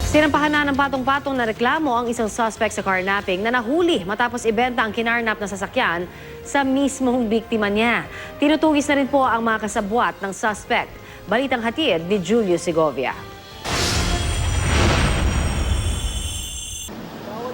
Sinampahan na ng patong-patong na reklamo ang isang suspect sa carnapping na nahuli matapos ibenta ang kinarnap na sasakyan sa mismong biktima niya. Tinutugis na rin po ang mga kasabwat ng suspect. Balitang hatid ni Julio Segovia.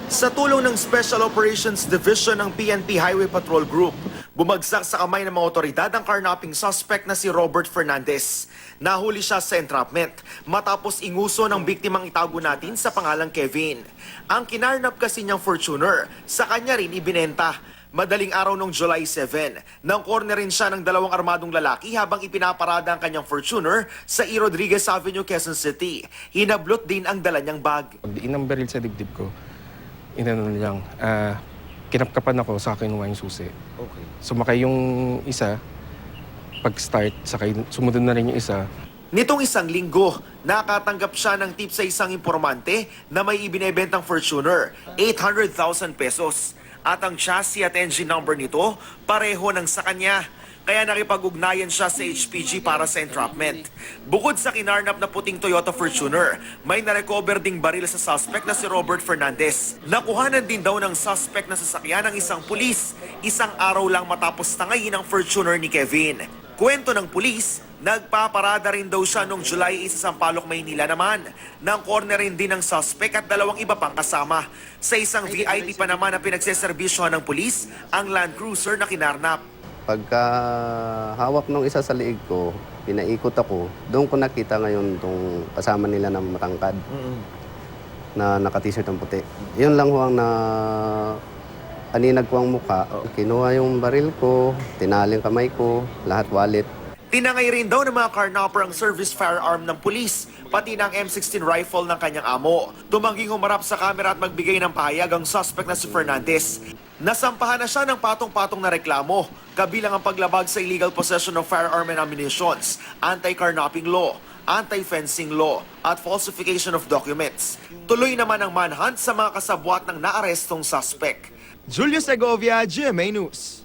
Sa tulong ng Special Operations Division ng PNP Highway Patrol Group, bumagsak sa kamay ng mga otoridad ang carnapping suspect na si Robert Fernandez. Nahuli siya sa entrapment matapos inguso ng biktimang itago natin sa pangalang Kevin. Ang kinarnap kasi niyang Fortuner, sa kanya rin ibinenta. Madaling araw noong July 7, nang cornerin siya ng dalawang armadong lalaki habang ipinaparada ang kanyang Fortuner sa E. Rodriguez Avenue, Quezon City. Hinablot din ang dala niyang bag. Pag inang baril sa dibdib ko, lang, kinapkapan ako sa kinuha yung susi. Okay. Sumakay yung isa, pag-start, sumunod na rin yung isa. Nitong isang linggo, nakatanggap siya ng tip sa isang impormante na may ibinebentang Fortuner, 800,000 pesos. At ang chassis at engine number nito, pareho ng sa kanya. Kaya nakipag-ugnayan siya sa HPG para sa entrapment. Bukod sa kinarnap na puting Toyota Fortuner, may narecover ding baril sa suspect na si Robert Fernandez. Nakuhanan din daw ng suspect na sasakyan ng isang pulis, isang araw lang matapos tangayin ang Fortuner ni Kevin. Kwento ng pulis, nagpaparada rin daw siya noong July 1 sa Sampaloc, Maynila naman. Nang cornerin din ng suspect at dalawang iba pang kasama. Sa isang VIP pa naman na pinagseserbisyohan ng pulis, ang Land Cruiser na kinarnap. Pagka hawak ng isa sa liig ko, pinaikot ako, doon ko nakita ngayon itong kasama nila na matangkad na naka-t-shirt ang puti. Yun lang ho ang aninag ko ang mukha. Kinuha yung baril ko, tinaling kamay ko, lahat wallet. Tinangay rin daw ng mga carnapper ang service firearm ng pulis, pati ng M16 rifle ng kanyang amo. Tumangging humarap sa kamera at magbigay ng pahayag ang suspect na si Fernandez. Nasampahan na siya ng patong-patong na reklamo, kabilang ang paglabag sa illegal possession of firearm and ammunitions, anti-carnapping law, anti-fencing law, at falsification of documents. Tuloy naman ang manhunt sa mga kasabwat ng naarestong suspect. Julio Segovia, GMA News.